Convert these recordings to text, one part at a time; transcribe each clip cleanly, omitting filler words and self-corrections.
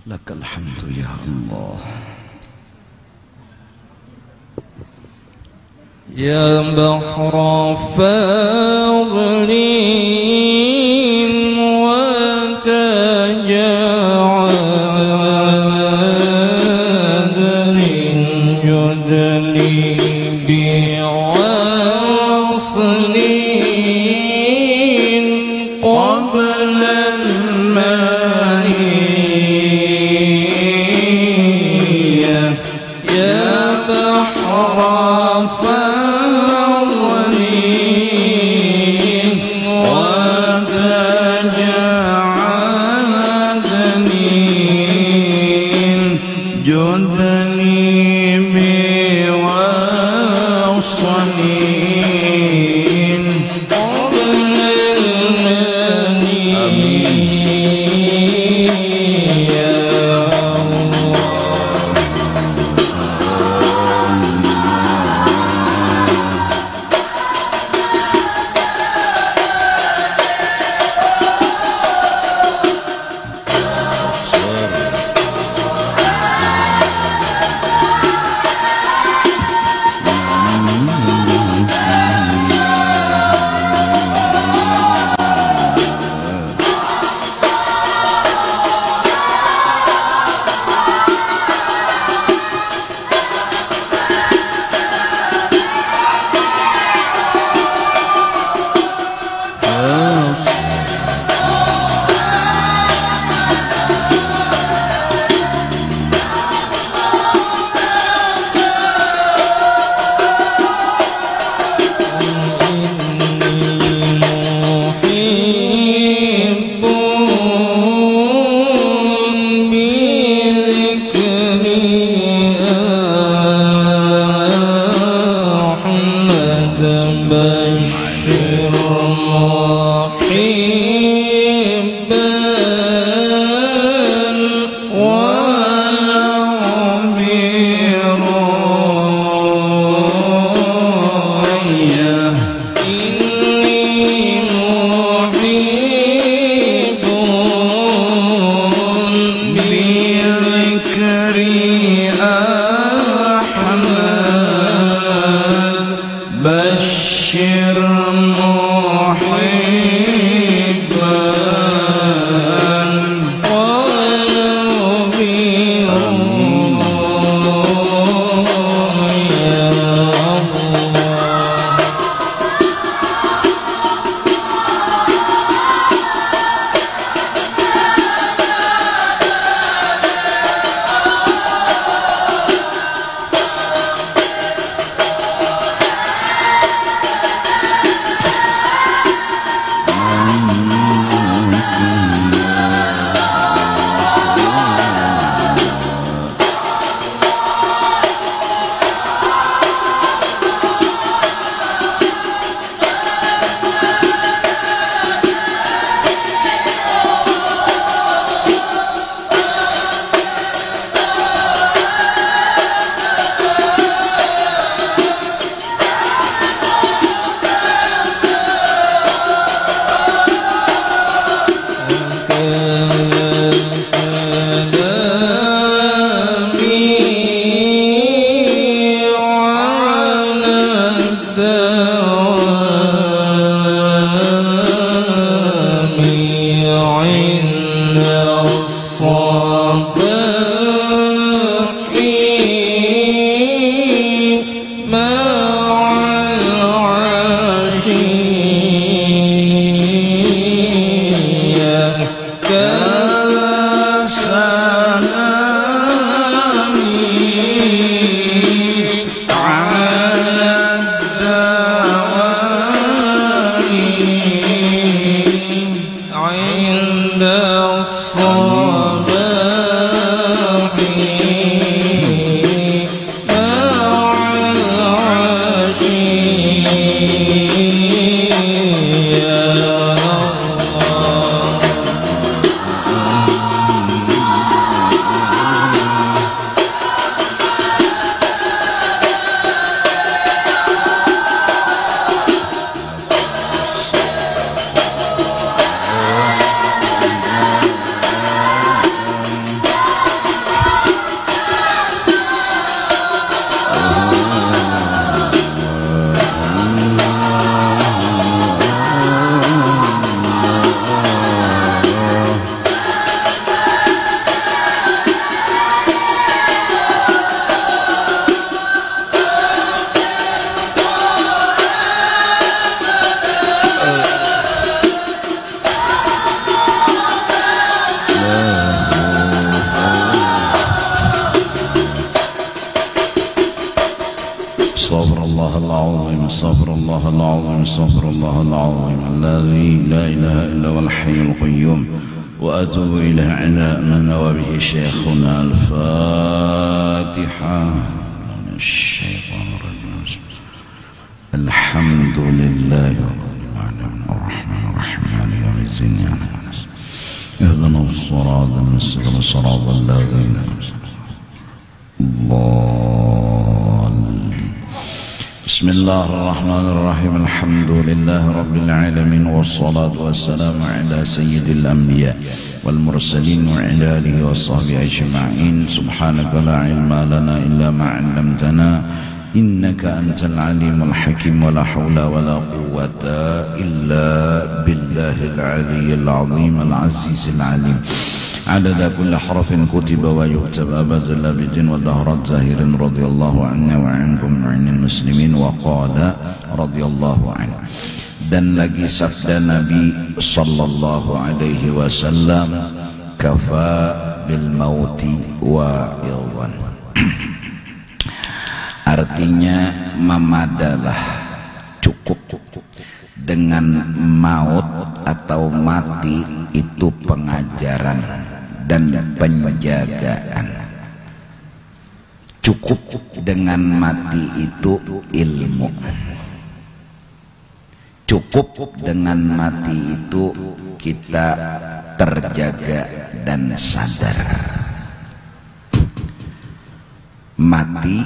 Lakal hamdu ya Allah. Ya bahra fadlin wa taja'adlin judli biwaslin qabla al-maniyah. Ya bahra استغفر الله العظيم استغفر الله العظيم الذي لا إله إلا هو الحي القيوم وأتوب إليه على من نوى به شيخنا. الفاتحة من الشيطان الرجيم. الحمد لله رب العالمين الرحمن الرحيم مالك يوم الدين اهدنا الصراط المستقيم صراط الذين أنعمت عليهم. بسم الله الرحمن الرحيم. الحمد لله رب العالمين والصلاة والسلام على سيد الأنبياء والمرسلين وعلى آله وصحبه أجمعين. سبحانك لا علم لنا إلا ما علمتنا إنك أنت العليم الحكيم ولا حول ولا قوة إلا بالله العلي العظيم العزيز العليم. عدد كل حرف كتب ويكتب أبد الأبد ودهر الزاهر رضي الله عنا وعنكم وعن المسلمين. وقال رضي الله عنه. Dan lagi sabda Nabi sallallahu alaihi wasallam, kafa bil mauti wa'idhan. Artinya memadalah, cukup dengan maut atau mati itu pengajaran dan penjagaan. Cukup dengan mati itu ilmu. Cukup dengan mati itu kita terjaga dan sadar. Mati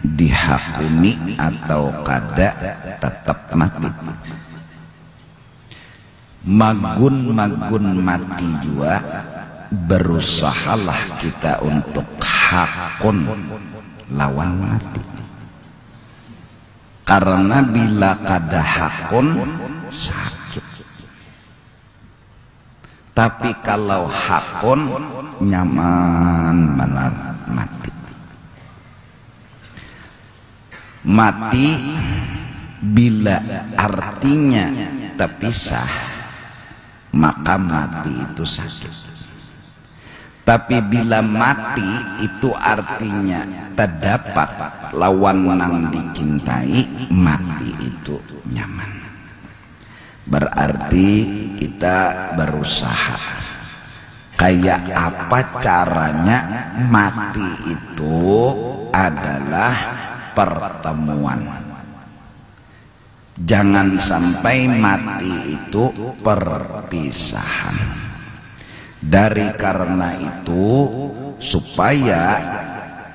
dihakimi atau kada tetap mati. Magun mati juga, berusahalah kita untuk hakun lawan mati. Karena bila kada hakun sakit. Tapi kalau hakun nyaman benar mati. Mati bila artinya terpisah, maka mati itu sakit. Tapi bila mati itu artinya terdapat lawan yang dicintai, mati itu nyaman. Berarti kita berusaha. Kayak apa caranya mati itu adalah pertemuan. Jangan sampai mati itu perpisahan. Dari karena itu, supaya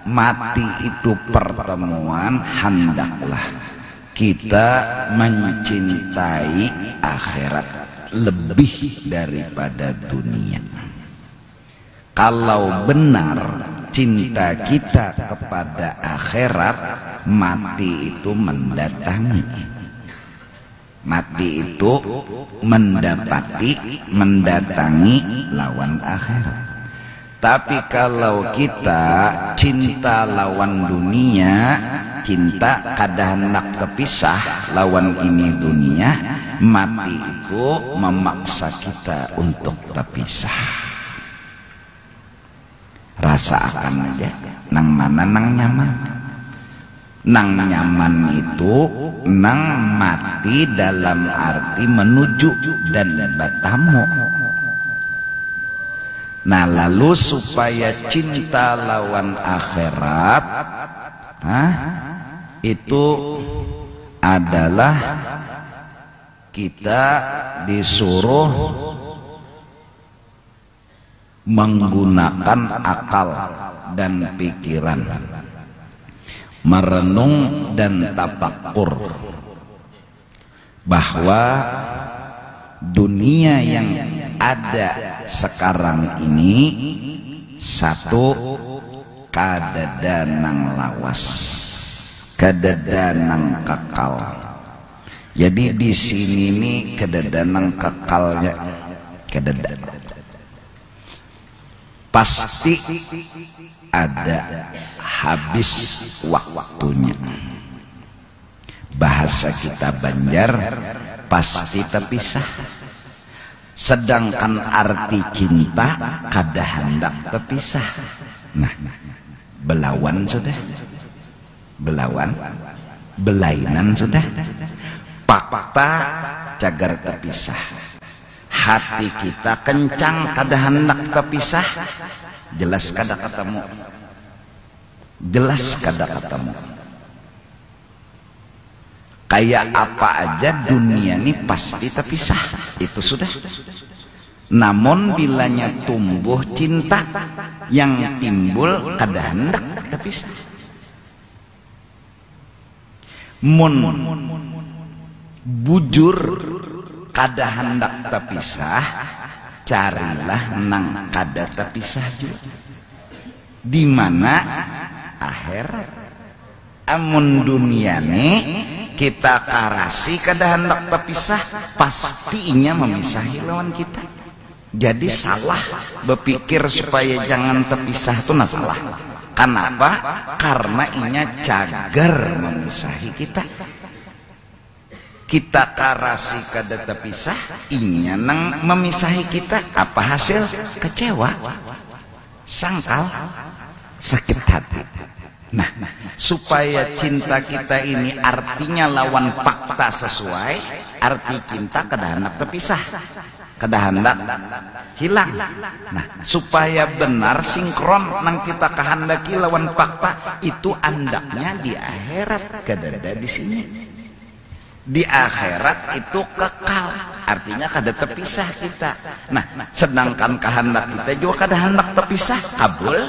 mati itu pertemuan, hendaklah kita mencintai akhirat lebih daripada dunia. Kalau benar cinta kita kepada akhirat, mati itu mendatangi. Mati itu mendatangi lawan akhirat. Tapi kalau kita cinta lawan dunia, cinta kada hendak terpisah lawan ini dunia, mati itu memaksa kita untuk terpisah. Rasakan aja, nang mana nang nyaman. Nang nyaman itu nang mati dalam arti menuju dan bertamu. Nah, lalu supaya cinta lawan akhirat, itu adalah kita disuruh menggunakan akal dan pikiran, merenung dan tafakkur bahwa dunia yang ada sekarang ini satu kada nang lawas. kededanang kekal. Jadi di sini nih kededanang kekalnya, kededan pasti ada habis waktunya. Bahasa kita Banjar pasti terpisah. Sedangkan arti cinta kada hendak terpisah. Nah, belawan sudah, belawan, belainan sudah, fakta cagar terpisah. Hati kita kencang kada hendak terpisah, jelas kada ketemu, jelas kada ketemu. Kayak apa aja dunia ini pasti terpisah, itu sudah. Namun bilanya tumbuh cinta, yang timbul kada hendak terpisah. Mun bujur kada hendak terpisah, carilah nang kada terpisah juga. Di mana akhirat. Amun dunia nih kita karasi kada hendak terpisah, pastinya memisahi lawan kita. Jadi salah berpikir supaya jangan terpisah itu salah. Kenapa? Karena inya cagar memisahi kita. Kita karasi kada terpisah, inya nang memisahi kita. Apa hasil? Kecewa, sangkal, sakit hati. Nah, supaya cinta kita ini artinya lawan fakta sesuai, arti cinta kada hendak terpisah, kada hendak hilang. Nah, supaya benar sinkron nang kita kehendaki lawan fakta, itu andaknya di akhirat, kada ada di sini. Di akhirat itu kekal, artinya kada terpisah kita. Nah, sedangkan kehendak kita juga kada hendak terpisah, kabul.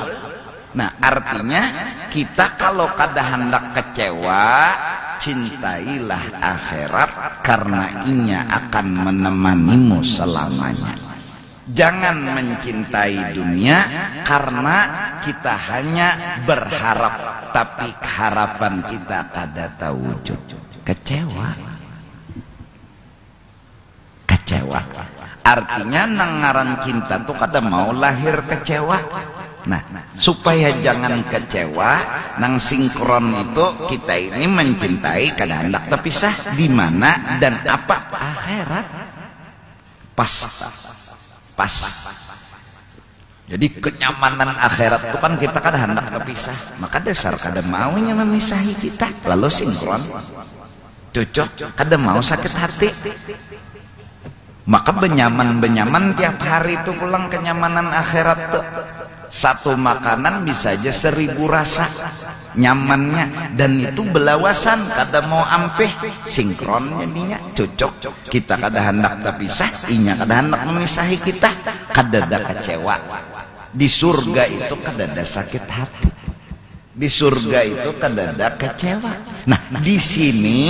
Nah, artinya kita kalau kada hendak kecewa, cintailah akhirat karena inya akan menemanimu selamanya. Jangan mencintai dunia karena kita hanya berharap, tapi harapan kita kada terwujud. Kecewa, kecewa. Artinya nang ngaran cinta tuh kada mau lahir kecewa. Nah, supaya jangan kecewa, nang sinkron itu kita ini mencintai kada hendak terpisah. Di mana dan apa? Akhirat. Pas. Jadi kenyamanan akhirat itu kan kita kada hendak terpisah. Maka dasar kada maunya memisahi kita. Lalu sinkron, cocok, kada mau sakit hati. Maka benyaman tiap hari itu pulang kenyamanan akhirat tuh. Satu makanan bisa aja 1000 rasa nyamannya, dan itu belawasan kada mau ampeh, sinkron jadinya cocok. Kita kada hendak terpisah, inya kada hendak memisahi kita, kada ada kecewa. Di surga itu kada ada sakit hati, di surga itu kada ada kecewa. Nah, di sini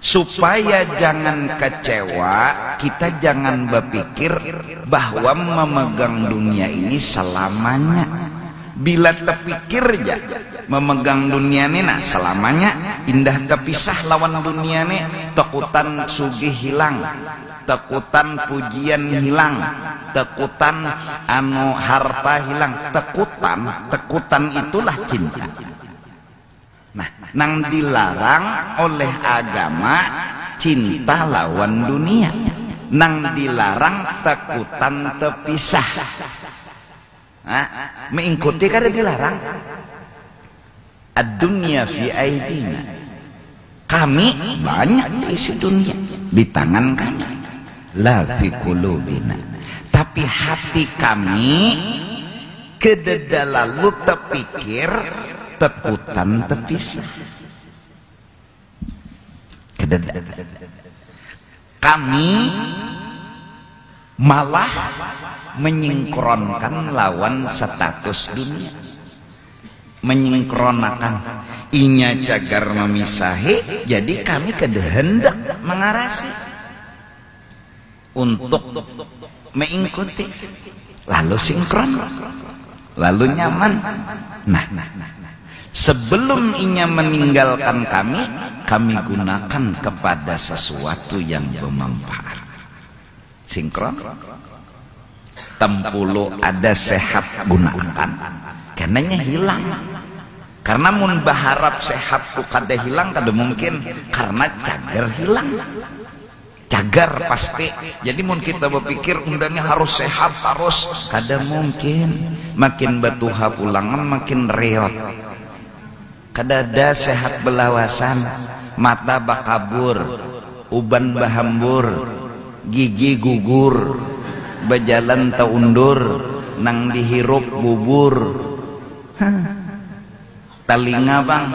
supaya jangan kecewa, kita jangan berpikir bahwa memegang dunia ini selamanya. Bila terpikir ya memegang dunia ini selamanya, indah terpisah lawan dunia ini, takutan sugih hilang, takutan pujian hilang, takutan harta hilang, takutan itulah cinta. Nah, nang dilarang oleh agama cinta lawan dunia, nang dilarang takutan terpisah. Mengikuti kada dilarang. Ad-dunya fi aidina, kami banyak isi dunia di tangan kami, la fi qulubina, tapi hati kami kededa lalu terpikir takutan terpisah. Kami malah menyingkronkan lawan status dunia, menyingkronakan inya cagar memisahi, jadi kami kehendak mengarasi untuk mengikuti, lalu sinkron, lalu nyaman. Nah, Sebelum inya meninggalkan kami gunakan kepada sesuatu yang bermanfaat. Sinkron. Tempulu ada sehat gunakan, karenanya hilang. Karena mun berharap sehat tuh kada hilang, kada mungkin, karena cagar hilang. Cagar pasti. Jadi mun kita berpikir undangnya harus sehat, harus, kada mungkin. Makin batuha pulangan makin reot. Kada ada sehat belawasan, mata bakabur, uban bahambur, gigi gugur, berjalan taundur, nang dihirup bubur. Telinga bang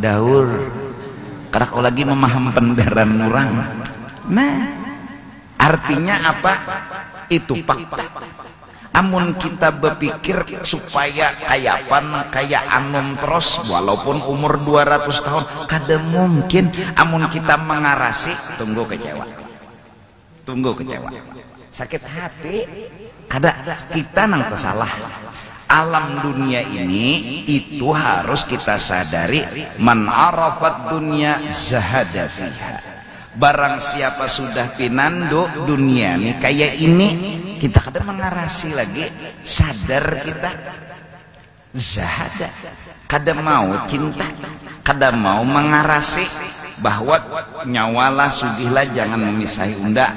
daur, karak lagi memaham pendaran orang. Nah, artinya apa? Itu fakta. Amun kita berpikir supaya kayak anum terus walaupun umur 200 tahun, kada mungkin. Amun kita mengarasi, tunggu kecewa, sakit hati. Kada, kita nang tersalah. Alam dunia ini itu harus kita sadari, man arafat dunya zahada fiha. Barang siapa sudah pinando dunia ini kayak ini, kita kada mengarasi lagi, sadar kita zahada, kada mau cinta, kada mau mengarasi bahwa nyawalah sugihlah jangan memisahi unda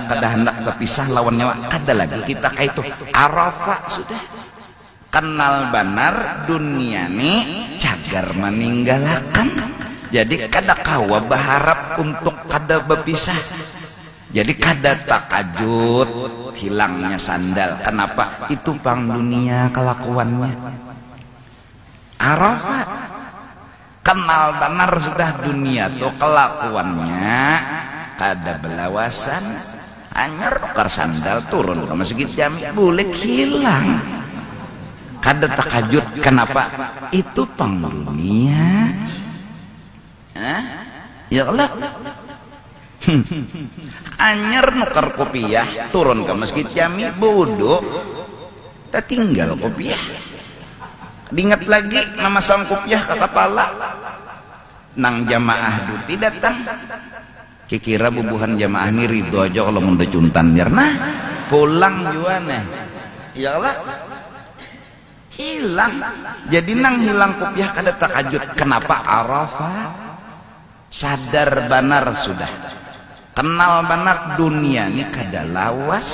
kada hendak terpisah lawan nyawa, kada lagi kita kayak itu. Arafah sudah kenal benar dunia ini cagar meninggalkan. Jadi kada kawa berharap untuk kada berpisah. Jadi kada takajut hilangnya sandal. Kenapa? Itu pang dunia kelakuannya. Arafat kenal benar sudah dunia tuh kelakuannya, kada belawasan. Anyar tukar sandal turun ke masjid jami boleh hilang. Kada takajut. Kenapa? Itu pang dunia. Ya Allah. Anyar nukar kopiah turun ke masjid jami bodoh, tak tinggal kopiah. Diingat lagi nama sang kopiah ke kepala, nang jamaah duti datang. Kikira bubuhan jamaah ini ridho aja kalau mau cuntan biar nah pulang juane. Ya Allah, hilang. Jadi nang hilang kopiah kada takajut. Kenapa? Arafah. Sadar benar sudah, kenal benar dunia ini kada lawas.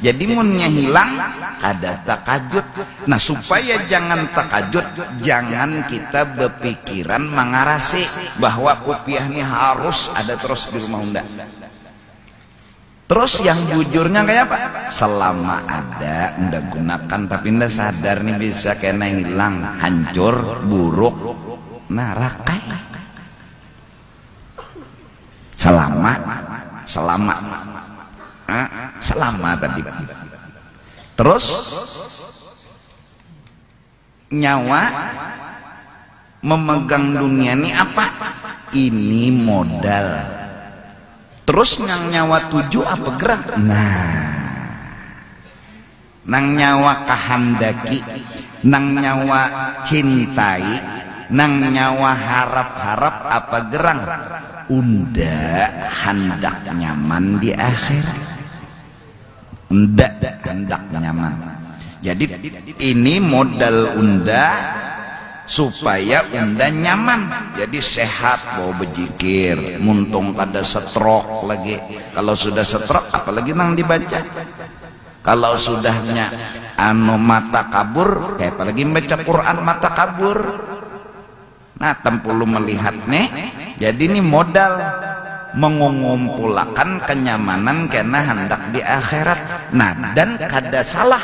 Jadi munnya hilang kada takajut. Nah supaya jangan takajut, jangan kita berpikiran mengarasi bahwa kopiah ini harus ada terus di rumah unda. Terus yang bujurnya kayak apa? Selama ada unda gunakan, tapi unda sadar nih bisa kena hilang, hancur, buruk, narakai. Selama tadi. Terus nyawa memegang dunia ini apa? Ini modal. Terus nang nyawa tuju apa gerak? Nang nyawa kahandaki, nang nyawa cintai, nang nyawa harap-harap apa gerang? Unda hendak nyaman di akhirat. Unda hendak nyaman. Jadi ini modal unda supaya unda nyaman. Jadi sehat, mau berzikir, muntung kada stroke lagi. Kalau sudah stroke apalagi nang dibaca. Kalau sudahnya mata kabur, kayak apalagi baca Quran mata kabur. Nah, tempulu melihat nih, jadi ini modal mengumpulkan kenyamanan karena hendak di akhirat. Nah, dan kada salah,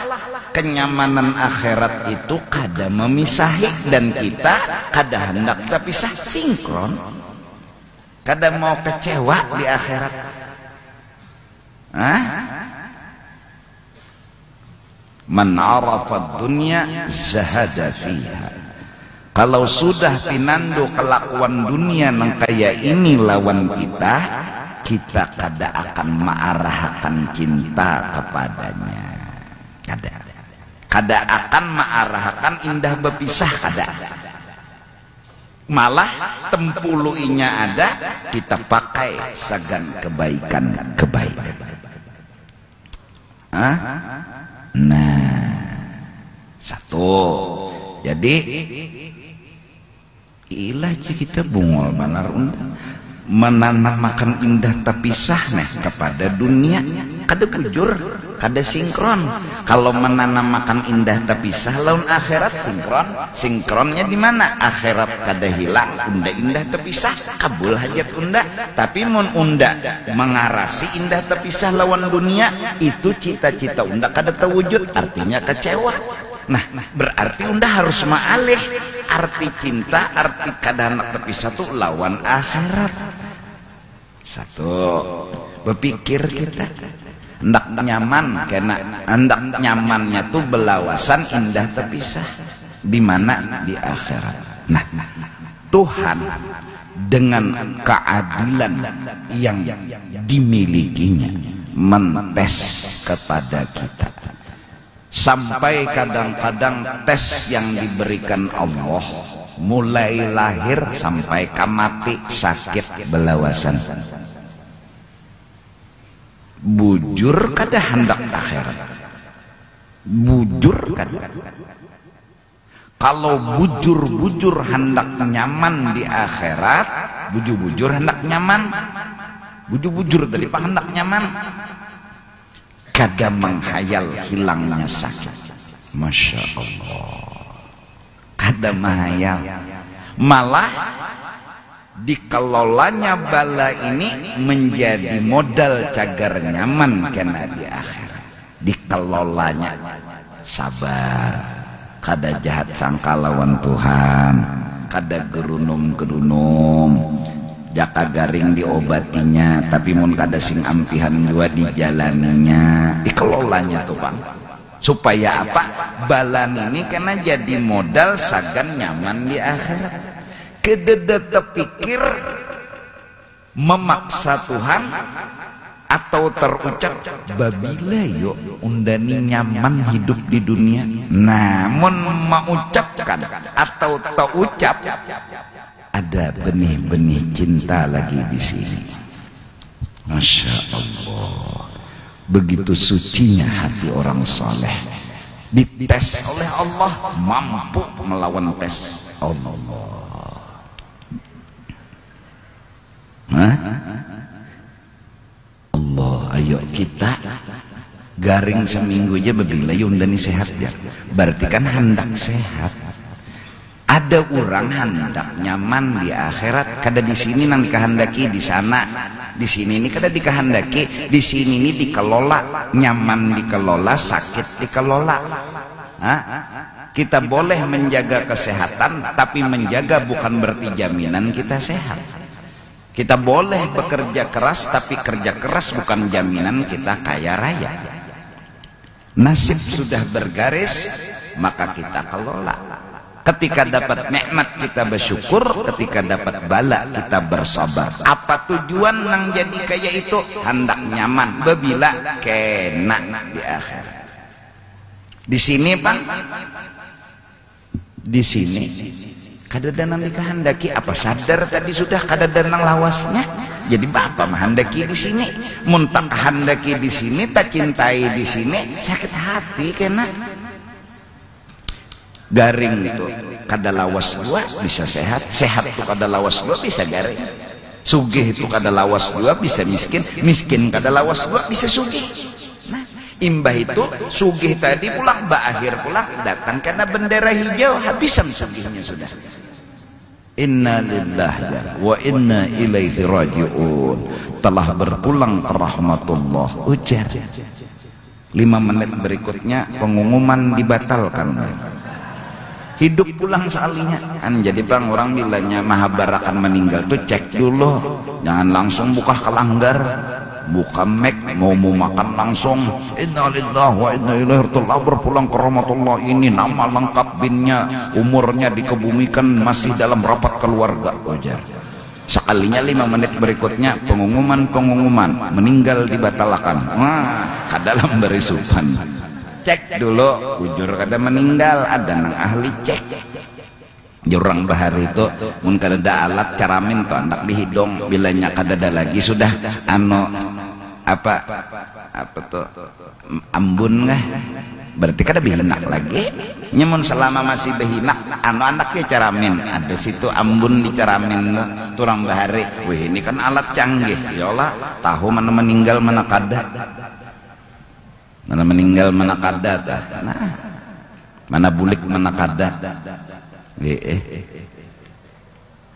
kenyamanan akhirat itu kada memisahi, dan kita kada hendak terpisah, sinkron. Kada mau kecewa di akhirat. Man arafa dunya zahada fiha. Kalau sudah pinando kelakuan dunia nang kayak ini lawan kita, kita kada akan mengarahkan cinta kepadanya. Kada akan mengarahkan indah berpisah, kada. Malah tempuluinya ada, kita pakai sagan kebaikan. Nah, satu. Jadi ilah kita bungol banar undang menanamakan indah terpisah nih kepada dunia, kada bujur, kada sinkron. Kalau menanamakan indah terpisah lawan akhirat sinkronnya di mana? Akhirat kada hilang, unda indah terpisah, kabul hajat unda. Tapi mun unda mengarasi indah terpisah lawan dunia, itu cita-cita unda kada terwujud, artinya kecewa. Nah, berarti unda harus ma'alih arti cinta, arti kadanak terpisah tuh lawan akhirat. Satu, berpikir kita hendak nyaman, karena hendak nyamannya tuh belawasan indah terpisah di mana? Di akhirat. Nah, Tuhan dengan keadilan yang dimilikinya mentes kepada kita. Sampai kadang-kadang tes yang diberikan Allah mulai lahir sampai mati sakit belawasan. Bujur kada hendak akhirat. Bujur kada. Kalau bujur hendak nyaman di akhirat, bujur hendak nyaman. Bujur dari hendak nyaman. Kada menghayal hilangnya sakit. Masya Allah. Kada menghayal. Malah dikelolanya bala ini menjadi modal cagar nyaman kena di akhirat. Dikelolanya sabar, kada jahat sangka lawan Tuhan, kada gerunum jaka garing diobatinya, tapi mun kada sing ampihan jua dijalaninya, dikelolanya tuh Bang. Supaya apa? Balan ini kena jadi modal sagan nyaman di akhirat. Kedede terpikir memaksa Tuhan atau terucap babila yuk undani nyaman hidup di dunia. Namun mengucapkan atau terucap ada benih-benih cinta lagi di sini. Masya Allah. Begitu sucinya hati orang soleh. Dites oleh Allah, mampu melawan tes Allah. Allah, ayo kita garing seminggu aja babila yundani sehat ya. Berarti kan hendak sehat. Ada orang hendak nyaman di akhirat, kada di sini nanti kehendaki di sana, di sini ini kada dikehendaki, di sini ini dikelola, nyaman dikelola, sakit dikelola. Kita boleh menjaga kesehatan, tapi menjaga bukan berarti jaminan kita sehat. Kita boleh bekerja keras, tapi kerja keras bukan jaminan kita kaya raya. Nasib sudah bergaris, maka kita kelola. Ketika dapat nikmat kita bersyukur, ketika dapat bala kita bersabar. Apa tujuan nang jadi kaya itu? Hendak nyaman, babila kena di akhirat. Di sini Pak, di sini kada danang dikehendaki, apa sadar tadi sudah kada danang lawasnya. Jadi bapak menghendaki di sini, muntah kehendaki di sini, tak cintai di sini, sakit hati kena. Garing itu kada lawas dua bisa sehat, sehat itu kada lawas dua bisa garing, sugih itu kada lawas dua bisa miskin, miskin kada lawas dua bisa sugih. Nah, imbah itu sugih tadi pulang, akhir pulang datang karena bendera hijau, habisan sugihnya sudah. Inna lillahi wa inna ilaihi raji'un. Telah berpulang ke rahmatullah. Ujar 5 menit berikutnya pengumuman dibatalkan. Hidup pulang sekalinya kan. Jadi Bang, orang bilangnya Mahabharata meninggal tuh cek dulu, jangan langsung buka kelanggar, buka mek mau makan langsung innalillahi wa inna ilaihi raji'un, berpulang ke rahmatullah. Ini nama lengkap, binnya, umurnya dikebumikan, masih dalam rapat keluarga. Ujar sekalinya 5 menit berikutnya pengumuman meninggal dibatalkan. Wah, kadalam berisupan. Cek dulu, ujur kada meninggal, ada nang ahli cek. Jurang bahari itu mun kadada alat caramin tuh anak di hidung bilanya kadada lagi sudah apa tuh ambun kah berarti kada behinak lagi nyamun selama masih behinak anaknya caramin ada situ ambun di caramin turang bahari. Wih ini kan alat canggih ya Allah, tahu mana meninggal mana kada, mana meninggal mana kada, nah mana bulik mana kada.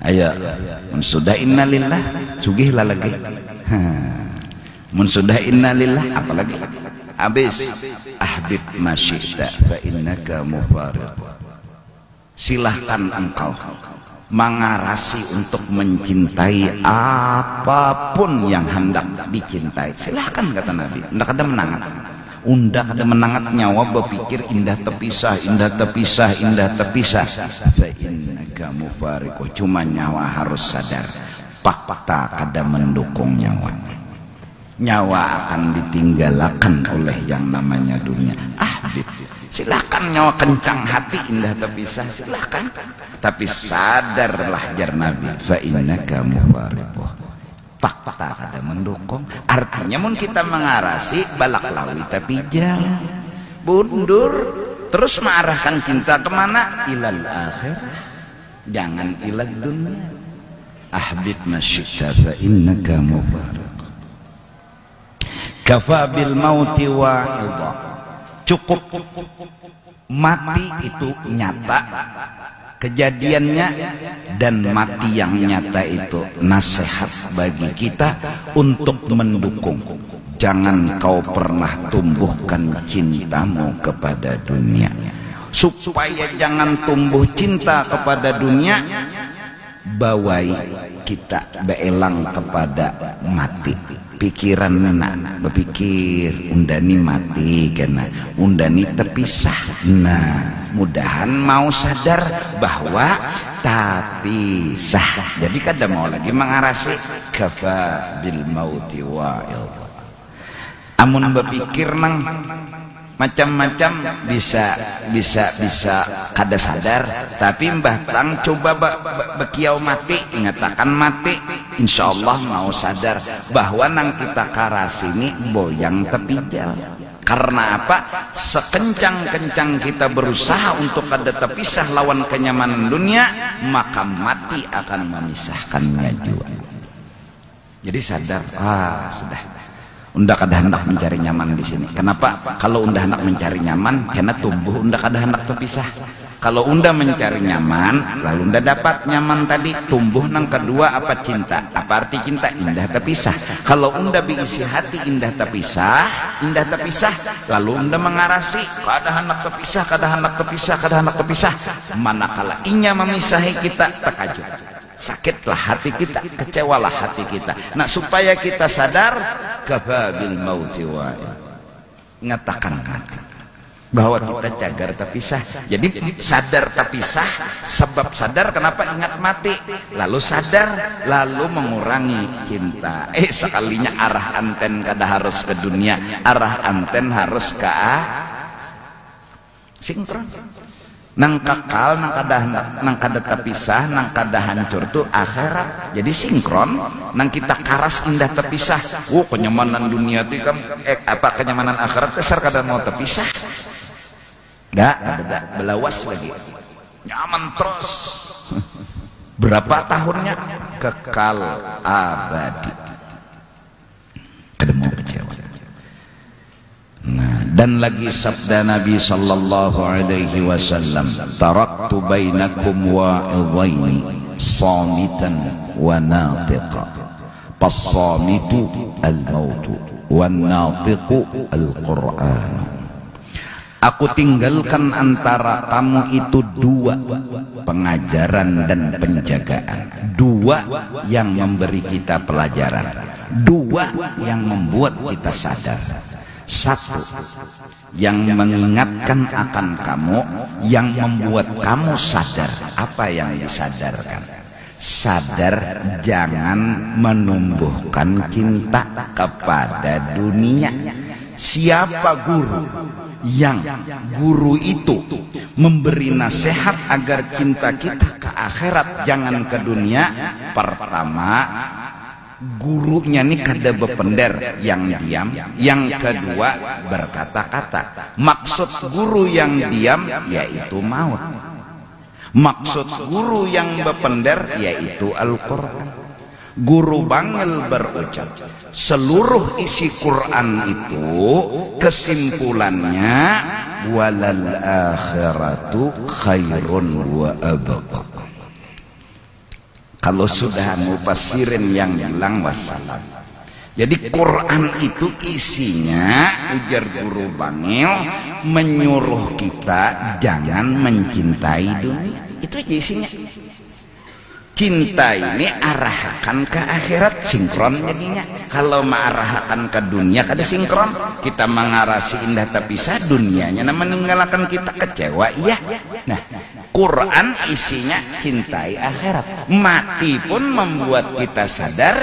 Ayo mun sudah innalillah sugihlah lagi, mun sudah innalillah apalagi habis ahbib masyita fa innaka mufariq. Silahkan engkau mengarasi untuk mencintai apapun yang hendak dicintai, silahkan kata Nabi. Ndak ada menangat, undak ada menangat nyawa berpikir indah terpisah, indah terpisah, indah terpisah. Fa innaka mufariq, cuma nyawa harus sadar fakta kada mendukung nyawa. Nyawa akan ditinggalkan oleh yang namanya dunia. Ahbib, silahkan nyawa kencang hati indah terpisah, silahkan, tapi sadarlah jar Nabi fa innaka mufariq, fakta kada mendukung. Artinya mun kita mengarasi balak lawi tapi jalan bundur terus mengarahkan cinta kemana? Ilal akhir, jangan ilal dunia. Ahbib masyita fa innaka mufariq. Kafa bil mauti wa'idha, cukup mati itu nyata kejadiannya, dan mati yang nyata itu nasihat bagi kita untuk mendukung. Jangan kau pernah tumbuhkan cintamu kepada dunia. Supaya jangan tumbuh cinta kepada dunia, bawai kita beelang kepada mati. Pikiran mana berpikir undani mati kena undani terpisah. Nah mudahan mau sadar bahwa tapi sah. Jadi kada mau lagi mengarasi kafa bil mauti wa'il. Amun berpikir nang macam-macam bisa kada sadar, tapi mbah tang coba bekiau mati ngatakan mati, insyaallah mau sadar bahwa nang kita karas ini boyang tepijal. Karena apa? Sekencang-kencang kita berusaha untuk kada terpisah lawan kenyamanan dunia, maka mati akan memisahkannya juga. Jadi sadar, sudah. Unda kada hendak mencari nyaman di sini. Kenapa? Kalau unda hendak mencari nyaman, karena tumbuh unda kada hendak terpisah. Kalau unda mencari nyaman, lalu unda dapat nyaman tadi, tumbuh nang kedua apa? Cinta. Apa arti cinta? Indah terpisah. Kalau unda berisi hati indah terpisah, lalu unda mengarasi kada hendak terpisah, kada hendak terpisah, kada hendak terpisah. Manakala inya memisahi kita, terkajut. Sakitlah hati kita, kecewalah hati kita. Nah supaya kita sadar kafabil mauti wa'id, ngatakan bahwa kita cagar terpisah. Jadi sadar terpisah, sebab sadar kenapa ingat mati, lalu sadar, lalu mengurangi cinta. Sekalinya arah anten kada harus ke dunia, arah anten harus ke sinkron. Nang kakal, nang kada terpisah, nang kada hancur tuh akhirat. Jadi sinkron, nang kita karas indah terpisah. Kenyamanan dunia itu kan kenyamanan akhirat besar kada mau terpisah. Ada belawas lagi. Nyaman terus. Berapa tahunnya? Kekal abadi. Kada mau kecewa. Nah, dan lagi sabda Nabi sallallahu alaihi wasallam, taraktu bainakum wa'idhaini samitan wa natiqa, pas-samitu al-mautu wan natiqu al-Qur'an. Aku tinggalkan antara kamu itu dua, pengajaran dan penjagaan. Dua yang memberi kita pelajaran, dua yang membuat kita sadar. Satu yang mengingatkan akan kamu, yang membuat kamu sadar. Apa yang disadarkan? Sadar jangan menumbuhkan cinta kepada dunia. Siapa guru yang guru itu memberi nasihat agar cinta kita ke akhirat jangan ke dunia. Pertama, gurunya nih kada bepender yang diam. Yang kedua, berkata-kata. Maksud guru yang diam yaitu maut. Maksud guru yang bepender yaitu Al-Quran. Guru bangil berucap, seluruh isi Quran itu kesimpulannya walal akhiratu khairun wa abqa. Kalau sudah mufassirin yang bilang wassalam. Jadi Quran itu isinya, ujar guru bangil, menyuruh kita jangan mencintai dunia. Itu aja isinya. Cinta ini arahkan ke akhirat, sinkron jadinya. Kalau mengarahkan ke dunia kada sinkron. Kita mengarasi indah tapi sah, dunianya meninggalkan kita kecewa. Iya. Nah, Quran isinya cintai akhirat. Mati pun membuat kita sadar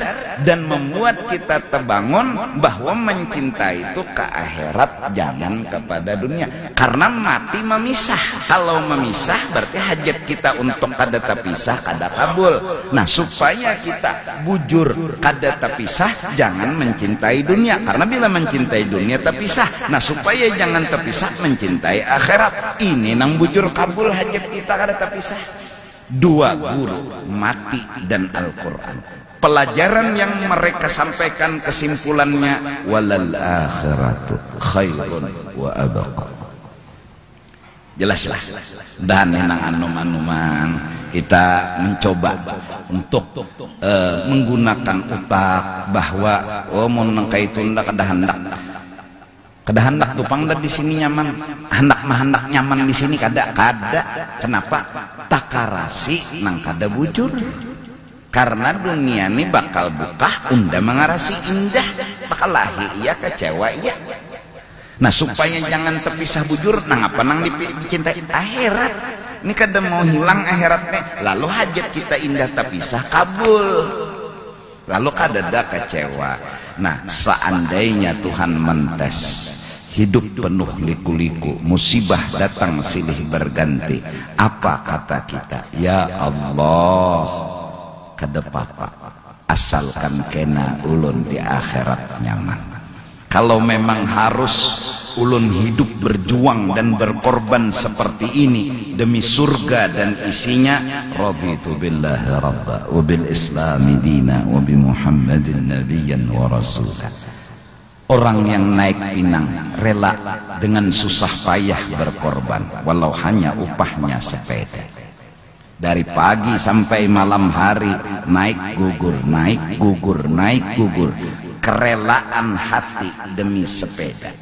dan membuat kita terbangun bahwa mencintai itu ke akhirat, jangan kepada dunia. Karena mati memisah. Kalau memisah berarti hajat kita untuk kada terpisah kada kabul. Nah, supaya kita bujur kada terpisah, jangan mencintai dunia. Karena bila mencintai dunia terpisah. Nah, supaya jangan terpisah, mencintai akhirat. Ini nang bujur kabul hajat kita kada terpisah. Dua guru, mati dan Al-Quran. Pelajaran yang mereka sampaikan kesimpulannya walal akhiratu khairun wa abqa. Jelaslah. Dan nang anuman-anuman kita mencoba untuk menggunakan otak bahwa mau nangkai tunda kada hendak tupang dan di sini nyaman, hendak nyaman di sini kada. Kenapa? Takarasi nang kada bujur. Karena dunia ini bakal buka unda mengarasi indah, bakal lahi iya kecewa iya. Nah, supaya jangan terpisah bujur, nang apa nang dicintai akhirat. Ini kada mau hilang akhiratnya. Lalu hajat kita indah terpisah kabul. Lalu kada ada kecewa. Nah, seandainya Tuhan mentes hidup penuh liku-liku, musibah datang silih berganti, apa kata kita? Ya Allah, kada apa-apa, asalkan kena ulun di akhirat nyaman. Kalau memang harus ulun hidup berjuang dan berkorban seperti ini demi surga dan isinya, raditu billahi rabba wa bil islami dina wa bi muhammadin nabiyyan wa rasulah. Orang yang naik pinang rela dengan susah payah berkorban walau hanya upahnya sepeda. Dari pagi sampai malam hari naik gugur, naik gugur, naik gugur. Kerelaan hati demi sepeda.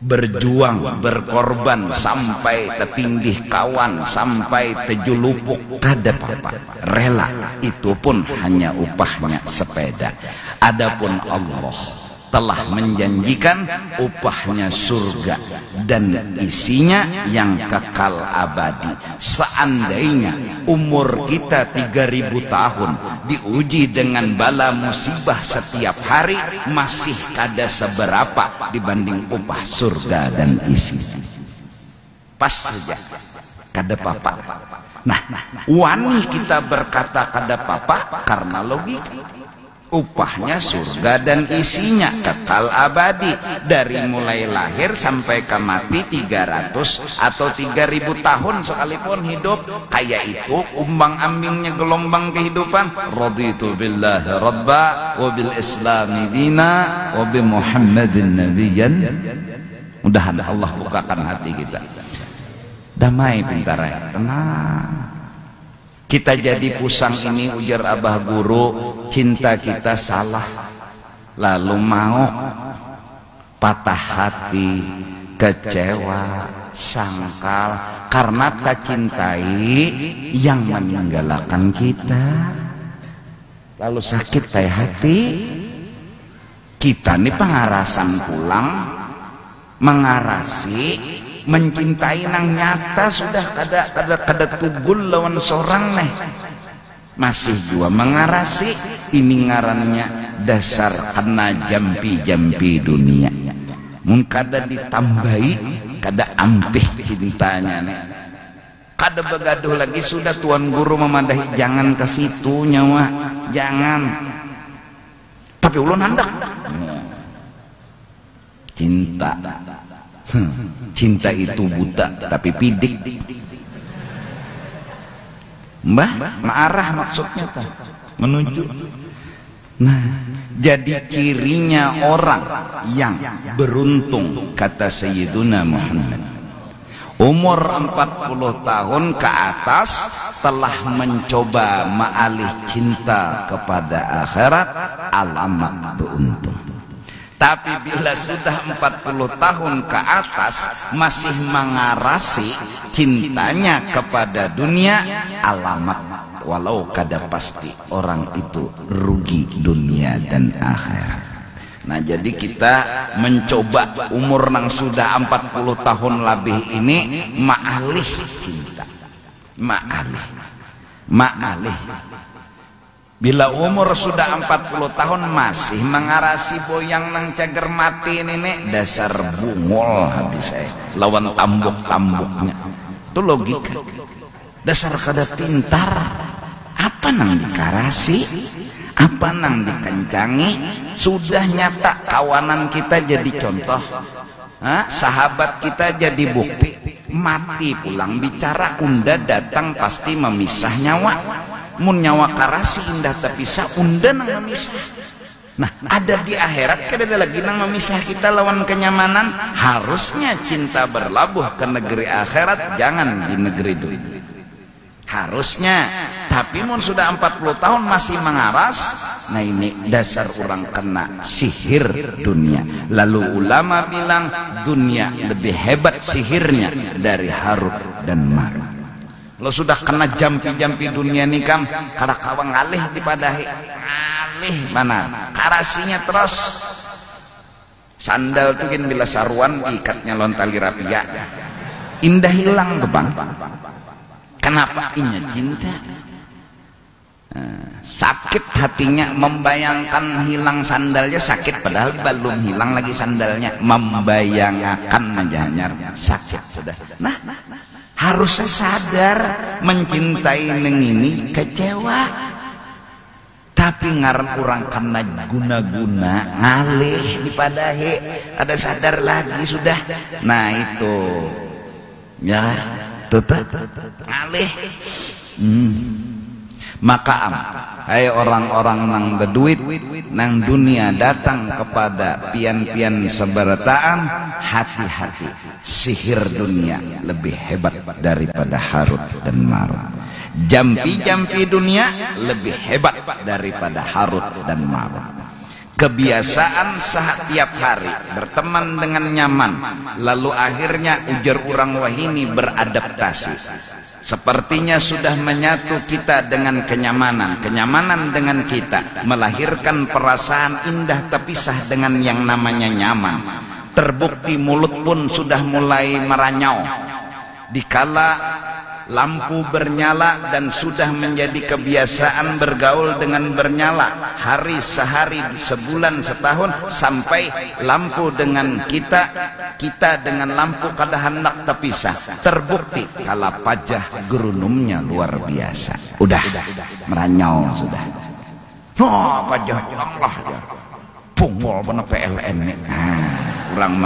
Berjuang, berkorban sampai tertindih kawan, sampai terjulupuk kada apa-apa. Rela, itu pun hanya upahnya sepeda. Adapun Allah telah menjanjikan upahnya surga dan isinya yang kekal abadi. Seandainya umur kita 3000 tahun diuji dengan bala musibah setiap hari, masih kada seberapa dibanding upah surga dan isinya. Pas saja kada apa-apa. Nah, wani kita berkata kada apa-apa karena logika. Upahnya surga dan isinya kekal abadi. Dari mulai lahir sampai ke mati 300 atau 3000 tahun sekalipun hidup. Kayak itu umbang ambingnya gelombang kehidupan. Raditu billahi rabba wa bil islami dina wa bi muhammadin nabiyyan. Mudahan Allah bukakan hati kita. Damai pintarai, tenang. Kita jadi pusang ini, ujar abah guru, cinta kita salah, lalu mau patah hati, kecewa, sangkal karena tak cintai yang meninggalkan kita. Lalu sakit hati, kita nih pengarasan pulang, mengarasi mencintai nang nyata sudah kada tugul lawan seorang nih, masih juga mengarasi. Ini ngarannya dasar kena jampi dunia. Mun kada ditambahi kada ampih cintanya nih, kada begaduh lagi. Sudah Tuan Guru memadahi, jangan ke situ nyawa, jangan. Tapi ulun hendak cinta. Cinta itu buta tapi pidik. Mbah, marah maksudnya menuju. Nah, jadi cirinya orang yang beruntung, kata Sayyiduna Muhammad, umur 40 tahun ke atas telah mencoba ma'alih cinta kepada akhirat, alamat beruntung. Tapi bila sudah 40 tahun ke atas masih mengarasi cintanya kepada dunia, alamat walau kada pasti orang itu rugi dunia dan akhirat. Nah, jadi kita mencoba umur nang sudah 40 tahun lebih ini ma'alih cinta, ma'alih. Bila umur sudah 40 tahun masih mengarasi boyang nang cager mati ini, dasar bungol habis saya lawan tambuk-tambuknya. Itu logika. Dasar kada pintar. Apa nang dikarasi, apa nang dikencangi. Sudah nyata kawanan kita jadi contoh, sahabat kita jadi bukti. Mati pulang bicara, unda datang pasti memisah nyawa. Mun nyawa karasi indah terpisah, unda nang memisah. Nah, ada di akhirat kada ada lagi nang memisah kita lawan kenyamanan. Harusnya cinta berlabuh ke negeri akhirat, jangan di negeri dunia. Harusnya. Tapi mun sudah 40 tahun masih mengaras, nah ini dasar orang kena sihir dunia. Lalu ulama bilang dunia lebih hebat sihirnya dari Harut dan Marut. Lo sudah kena jampi-jampi dunia nih kam, kada kawang ngalih dipadahi, ngalih mana karasinya terus. Sandal tuh kan bila saruan diikatnya lon tali rapia, indah hilang gebang. Kenapa? Inya cinta. Sakit hatinya membayangkan hilang sandalnya, sakit padahal belum hilang lagi sandalnya. Membayangkan menjanyar sakit sudah. Nah, harusnya sadar mencintai neng ini kecewa. Tapi ngaran orang kena guna-guna ngalih dipadahi, ada sadar lagi sudah. Nah itu ya tetap ngalih. Maka hai orang-orang nang berduit nang dunia datang kepada pian-pian seberataan, hati-hati, sihir dunia lebih hebat daripada Harut dan Marut. Jampi-jampi dunia lebih hebat daripada Harut dan Marut. Kebiasaan setiap hari berteman dengan nyaman, lalu akhirnya ujar orang wahini beradaptasi. Sepertinya sudah menyatu kita dengan kenyamanan, kenyamanan dengan kita, melahirkan perasaan indah terpisah dengan yang namanya nyaman. Terbukti mulut pun sudah mulai meranyau dikala lampu bernyala, dan sudah menjadi kebiasaan bergaul dengan bernyala hari sehari, sebulan, setahun, sampai lampu dengan kita, kita dengan lampu kada hendak terpisah. Terbukti kala pajah gerunumnya luar biasa, udah meranyau sudah. Oh, pajah Allah ya pungol pernah PLN nih. Kurang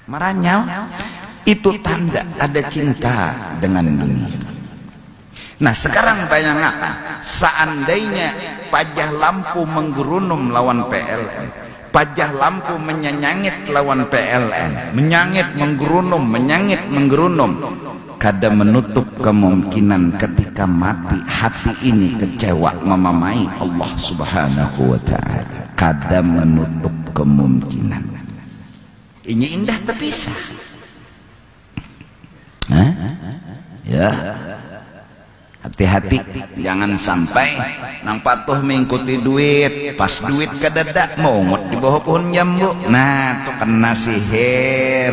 meranyau itu tanda ada cinta dengan dunia. Nah sekarang bayangkan, seandainya pajah lampu menggerunum lawan PLN, pajah lampu menyanyangit lawan PLN, menyangit menggerunum, menyangit menggerunum, kada menutup kemungkinan ketika mati hati ini kecewa memamai Allah Subhanahu wa ta'ala. Kada menutup kemungkinan. Ini indah terpisah. Ya, hati-hati jangan sampai nang patuh mengikuti duit, pas duit kedadak mongot di bawah pohon jambu. Nah tuh kena sihir.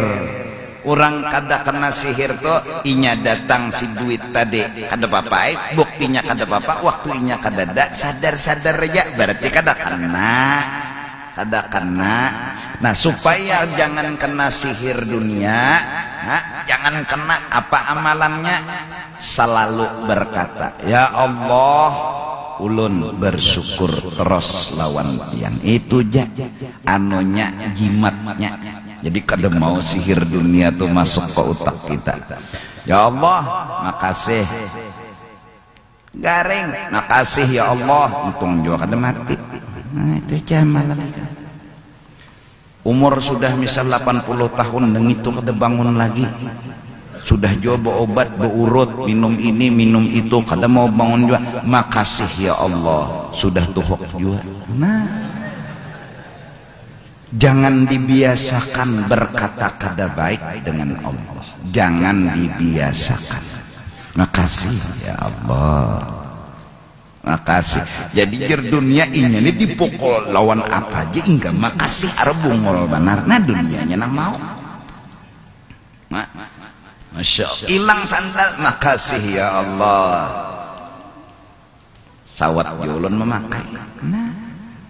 Orang kada kena sihir tuh inya datang si duit tadi kada papai, buktinya kada papa, waktunya kadadak, sadar-sadar aja berarti kada kena. Nah, supaya jangan kena sihir dunia, jangan kena apa amalannya, selalu berkata, ya Allah, ulun bersyukur terus lawan yang itu ja anunya jimatnya. Jadi kada mau sihir dunia tuh masuk ke otak kita. Ya Allah, makasih. Garing, makasih ya Allah, untung juga kada mati. Nah, itu aja amalan. Umur sudah misal 80 tahun dan itu kada bangun lagi. Sudah coba obat beurut, minum ini minum itu, kada mau bangun juga. Makasih ya Allah, sudah tuhuk juga. Nah, jangan dibiasakan berkata kada baik dengan Allah. Jangan dibiasakan. Makasih ya Allah. Makasih. Jadi jer dunia ini dipukul lawan apa aja enggak makasih arbungol benar. Nah dunianya nang mau. Masya Allah. Hilang sandal, makasih ya Allah. Sawat julun memakai. Nah,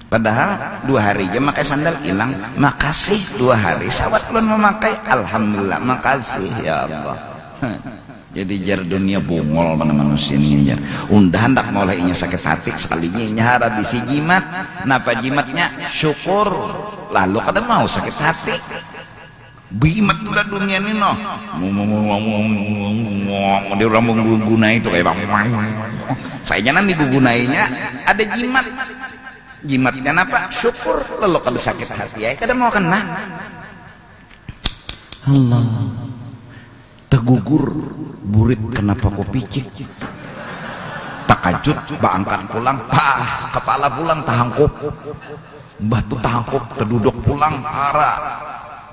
padahal 2 hari aja makai sandal hilang. Makasih 2 hari sawat ulun memakai. Alhamdulillah, makasih ya Allah. Jadi jar dunia bungol mana manusia ini jar. Undah hendak mulai inya sakit hati sekalinya inya harap bisi jimat. Napa jimatnya? Syukur. Lalu kada mau sakit hati. Bimat pula dunia ini noh. Dia orang mengguna itu kayak bang. Saya nanti gunainya ada jimat. Jimatnya apa? Syukur. Lalu kada sakit hati ya kada mau kena. Allah. Tegugur burit kenapa kau picik, takajut baangkat pulang, kepala pulang tahangkup, batu tahangkup terduduk pulang arah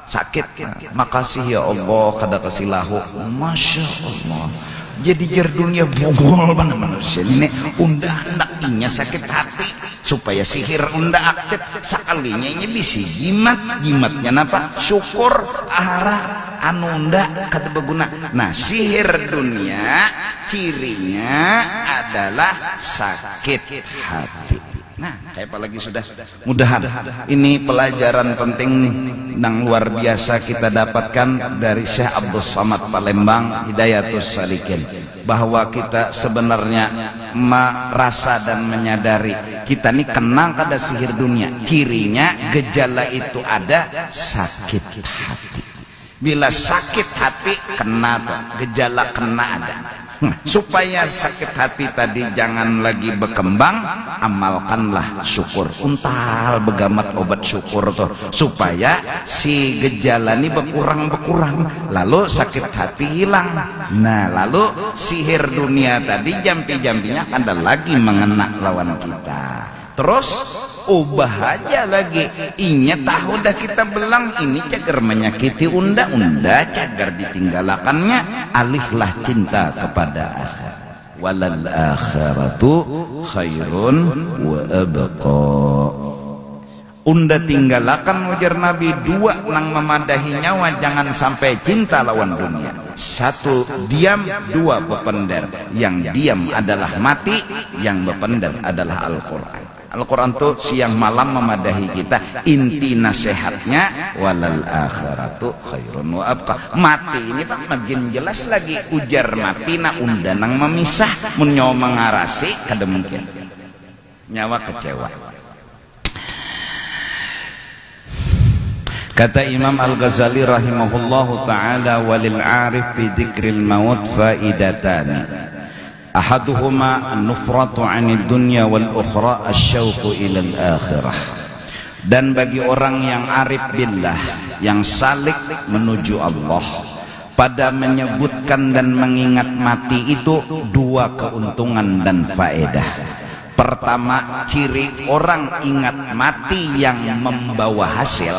sakit. Makasih ya Allah kada kasih lahu. Masya Allah. Jadi jar dunia bogol mana manusia ini unda hendak inya sakit hati supaya sihir unda aktif sekalinya inya bisi jimatnya napa syukur arah anu unda kada berguna. Nah sihir dunia cirinya adalah sakit hati. Nah, kayak apalagi sudah mudahan ini pelajaran penting yang luar biasa kita dapatkan dari Syekh Abdul Samad Palembang Hidayatus Salikin, bahwa kita sebenarnya merasa dan menyadari kita ini kena kada sihir dunia. Cirinya gejala itu ada sakit hati. Bila sakit hati kena tuh, gejala kena ada. Supaya sakit hati tadi jangan lagi berkembang, amalkanlah syukur. Untal begamat obat syukur tuh supaya si gejala ini berkurang, lalu sakit hati hilang. Nah lalu sihir dunia tadi jampi-jampinya ada lagi mengena lawan kita. Terus ubah aja lagi inya tahu dah kita belang ini cagar menyakiti unda cagar ditinggalakannya, alihlah cinta kepada akhirat. Walal akhiratu khairun wa abqa. Unda tinggalakan ujar Nabi 2 nang memadahi nyawa, jangan sampai cinta lawan dunia. 1 diam, 2 bepender. Yang diam adalah mati, yang bepender adalah Al-Quran. Al-Quran tuh siang malam memadahi kita. Inti nasihatnya walal akhiratu khairun wa abqa. Mati ini Pak makin jelas lagi ujar mati na unda nang memisah mun nyawa mengarasi kada mungkin. Nyawa kecewa. Kata Imam Al-Ghazali rahimahullahu ta'ala, walil arif fi dzikril maut faidatani. Ahaduhuma an-nufratu 'anid dunya wal ukhra asy-syauqu ila al-akhirah. Dan bagi orang yang arif billah, yang salik menuju Allah, pada menyebutkan dan mengingat mati itu 2 keuntungan dan faedah. Pertama, ciri orang ingat mati yang membawa hasil.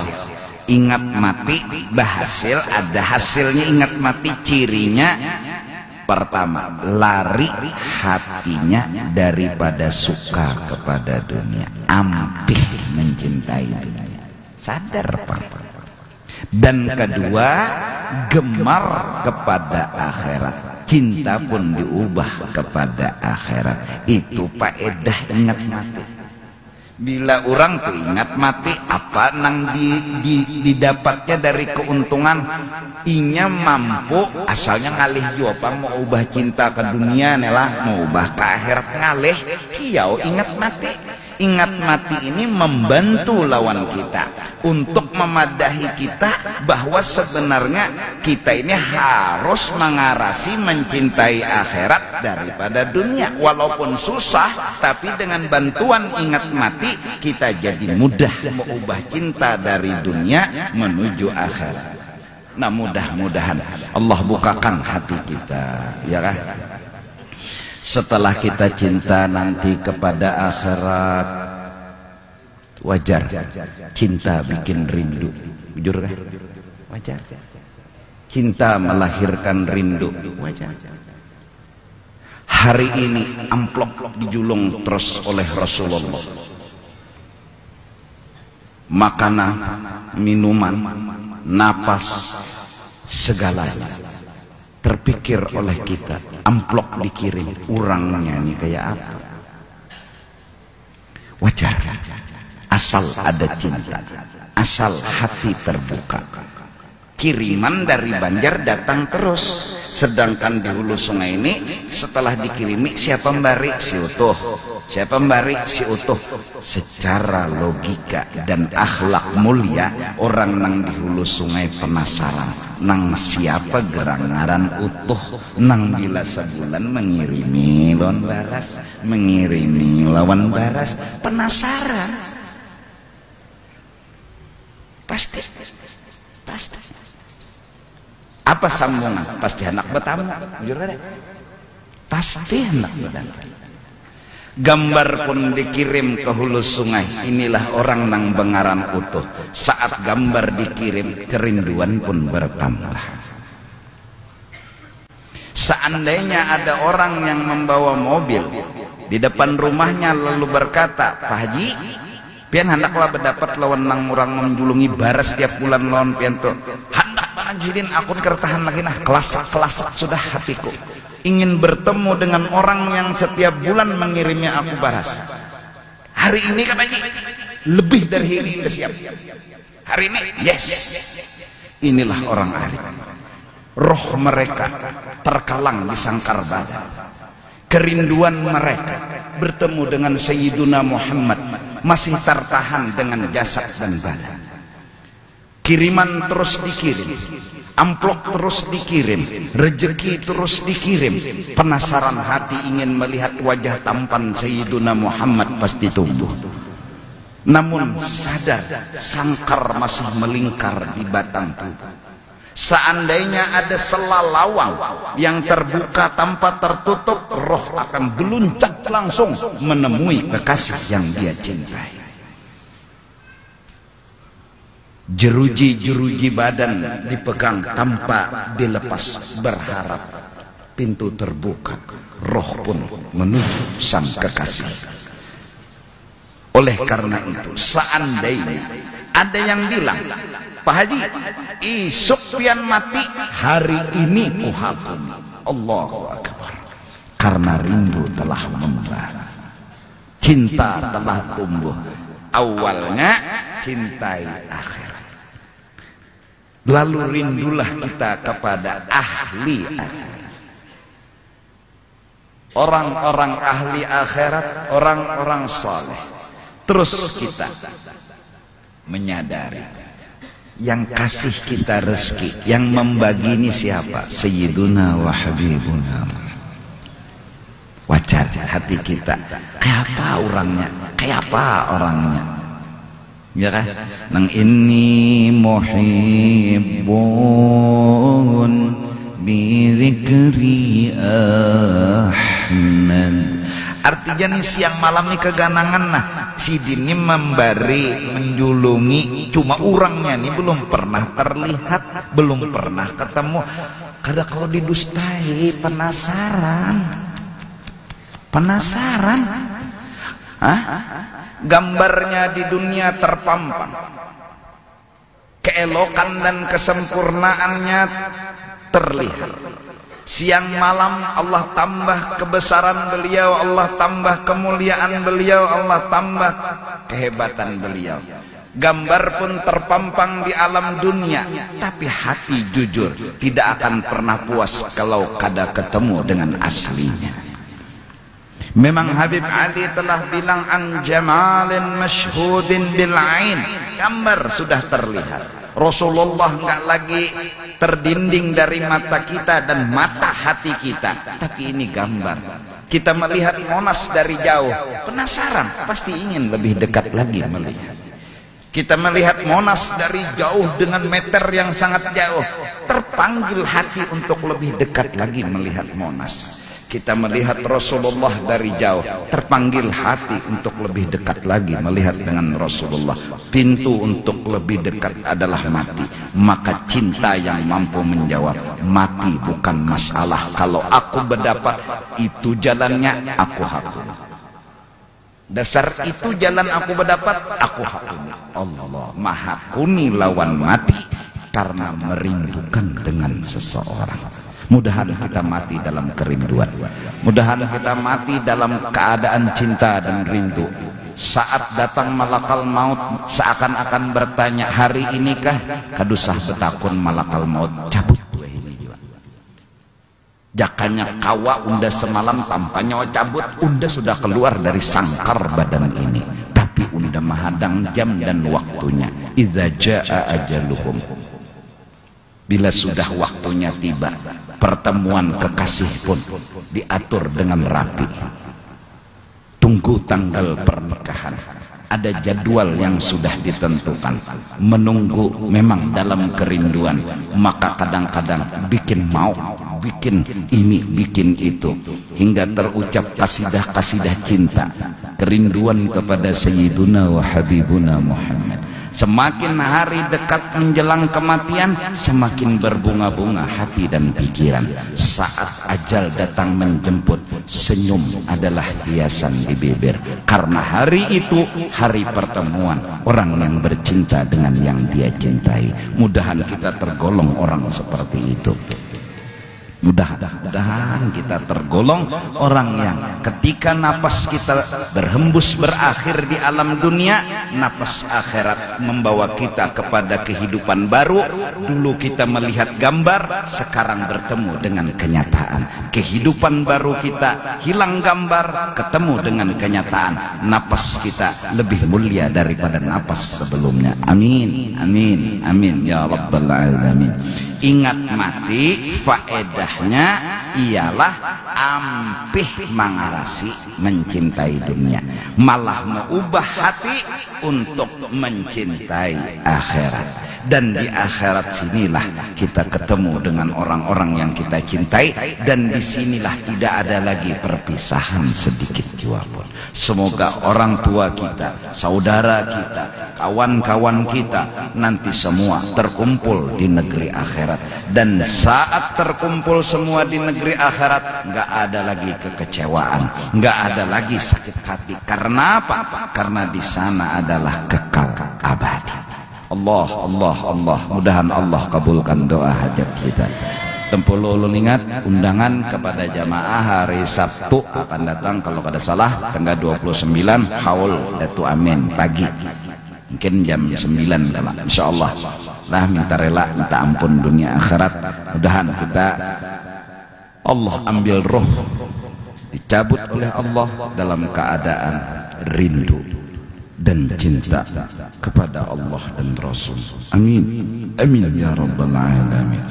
Ingat mati berhasil, ada hasilnya. Ingat mati cirinya pertama, lari hatinya daripada suka kepada dunia, ampih mencintai dunia, sadar Pak. Dan kedua, gemar kepada akhirat, cinta pun diubah kepada akhirat. Itu faedah ingat mati. Bila orang tuh ingat mati, apa nang didapatnya dari keuntungan? Inya mampu asalnya ngalih juapa mau ubah cinta ke dunia nelah, mau ubah ke akhirat ngalih. Kiau ingat mati. Ingat mati ini membantu lawan kita untuk memadahi kita bahwa sebenarnya kita ini harus mengarasi mencintai akhirat daripada dunia. Walaupun susah, tapi dengan bantuan ingat mati kita jadi mudah mengubah cinta dari dunia menuju akhirat. Nah, mudah-mudahan Allah bukakan hati kita, ya kan? Setelah kita cinta nanti kepada akhirat, wajar cinta bikin rindu, jujur kan? Wajar. Cinta melahirkan rindu, wajar. Hari ini amplop dijulung terus oleh Rasulullah. Makanan, minuman, napas, segalanya terpikir oleh kita, amplop dikirim, urangnya ini kayak apa? Wajar, asal ada cinta, asal hati terbuka. Kiriman dari Banjar datang terus, sedangkan di hulu sungai ini setelah dikirimi siapa memberi? Si utuh. Siapa memberi? Si utuh. Secara logika dan akhlak mulia, orang nang di hulu sungai penasaran, nang siapa gerangaran utuh, nang bila sebulan mengirimi lawan baras, mengirimi lawan baras, penasaran. Pasti. Apa sambungan? Pasti anak betamu, jujur ada. Pasti anak betamu. Gambar pun dikirim ke hulu sungai. Inilah orang nang bengaran utuh. Saat gambar dikirim, kerinduan pun bertambah. Seandainya ada orang yang membawa mobil di depan rumahnya lalu berkata, Pak Haji, pian hendaklah berdapat lawan nang orang menjulungi baras tiap bulan lawan pian tuh. Hendak panajilin akun kertahan lagi nah, kelasak sudah hatiku. Ingin bertemu dengan orang yang setiap bulan mengirimnya aku baras. Hari ini Pak Haji, lebih dari ini udah siap. Hari ini, yes. Inilah orang arif. Roh mereka terkalang di sangkar badan. Kerinduan mereka bertemu dengan Sayyiduna Muhammad masih tertahan dengan jasad dan badan. Kiriman terus dikirim, amplop terus dikirim, rezeki terus dikirim. Penasaran hati ingin melihat wajah tampan Sayyiduna Muhammad pasti tumbuh. Namun sadar sangkar masih melingkar di batang tubuh. Seandainya ada sela lawang yang terbuka tanpa tertutup, roh akan beluncak langsung menemui kekasih yang dia cintai. Jeruji-jeruji badan dipegang tanpa dilepas, berharap pintu terbuka, roh pun menuju sang kekasih. Oleh karena itu, seandainya ada yang bilang, Pak Haji, isuk pian mati, hari ini kuhakum. Allahu Akbar. Karena rindu telah membara, cinta telah tumbuh. Awalnya cintai akhirat, lalu rindulah kita kepada ahli akhirat. Orang-orang ahli akhirat, orang-orang saleh. Terus kita menyadari yang kasih kita rezeki, yang membagi ini siapa? Sayyiduna wa Habibuna. Wajar hati kita, kayak apa orangnya, kayak apa orangnya, ya kan? Nang inni muhibbun bi dzikri Ahmad. Artinya nih siang malam nih keganangan, nah si Dini memberi, menjulungi, cuma orangnya nih belum pernah terlihat, belum pernah ketemu. Kada kalau didustai, penasaran. Hah? Gambarnya di dunia terpampang, keelokan dan kesempurnaannya terlihat. Siang malam Allah tambah kebesaran beliau, Allah tambah kemuliaan beliau, Allah tambah kehebatan beliau. Gambar pun terpampang di alam dunia, tapi hati jujur tidak akan pernah puas kalau kada ketemu dengan aslinya. Memang Habib Ali telah bilang an jamalin masyhudin bil ain, gambar sudah terlihat. Rasulullah enggak lagi terdinding dari mata kita dan mata hati kita, tapi ini gambar. Kita melihat Monas dari jauh, penasaran, pasti ingin lebih dekat lagi melihat. Kita melihat Monas dari jauh dengan meter yang sangat jauh, terpanggil hati untuk lebih dekat lagi melihat Monas. Kita melihat Rasulullah dari jauh, terpanggil hati untuk lebih dekat lagi melihat dengan Rasulullah. Pintu untuk lebih dekat adalah mati. Maka cinta yang mampu menjawab, mati bukan masalah. Kalau aku berdapat, itu jalannya, aku hakuni. Dasar itu jalan aku berdapat, aku hakuni. Allah maha kuni lawan mati karena merindukan dengan seseorang. Mudahan kita mati dalam kerinduan. Mudahan kita mati dalam keadaan cinta dan rindu. Saat datang malakal maut, seakan-akan bertanya, hari inikah kadusah betakun malakal maut cabut jakanya kawa unda semalam tanpa nyawa cabut. Unda sudah keluar dari sangkar badan ini, tapi unda menghadang jam dan waktunya. Idza jaa ajaluhum, bila sudah waktunya tiba, pertemuan kekasih pun diatur dengan rapi. Tunggu tanggal pernikahan, ada jadwal yang sudah ditentukan. Menunggu memang dalam kerinduan, maka kadang-kadang bikin mau, bikin ini, bikin itu, hingga terucap kasidah-kasidah cinta, kerinduan kepada Sayyiduna wa Habibuna Muhammad. Semakin hari dekat menjelang kematian, semakin berbunga-bunga hati dan pikiran. Saat ajal datang menjemput, senyum adalah hiasan di bibir. Karena hari itu hari pertemuan orang yang bercinta dengan yang dia cintai. Mudahan kita tergolong orang seperti itu. Mudah-mudahan kita tergolong orang yang ketika napas kita berhembus berakhir di alam dunia, napas akhirat membawa kita kepada kehidupan baru. Dulu kita melihat gambar, sekarang bertemu dengan kenyataan. Kehidupan baru kita hilang gambar, ketemu dengan kenyataan. Napas kita lebih mulia daripada napas sebelumnya. Amin, amin, amin ya rabbal alamin. Ingat mati, faedahnya ialah ampih mangarasi mencintai dunia, malah mengubah hati untuk mencintai akhirat. Dan di akhirat sinilah kita ketemu dengan orang-orang yang kita cintai, dan disinilah tidak ada lagi perpisahan sedikit jua pun. Semoga orang tua kita, saudara kita, kawan-kawan kita nanti semua terkumpul di negeri akhirat. Dan saat terkumpul semua di negeri akhirat, nggak ada lagi kekecewaan, nggak ada lagi sakit hati. Karena apa? Karena di sana adalah kekal abadi. Allah, Allah, Allah. Mudahan Allah kabulkan doa hajat kita. Tempolo ulun ingat undangan kepada jamaah hari Sabtu akan datang kalau kada salah tanggal 29 haul Datu Amin pagi. Mungkin jam 9 lah, insyaallah. Lah minta rela, minta ampun dunia akhirat. Mudahan kita Allah ambil roh, dicabut oleh Allah dalam keadaan rindu dan cinta kepada Allah dan Rasul. Amin, amin ya rabbal alamin.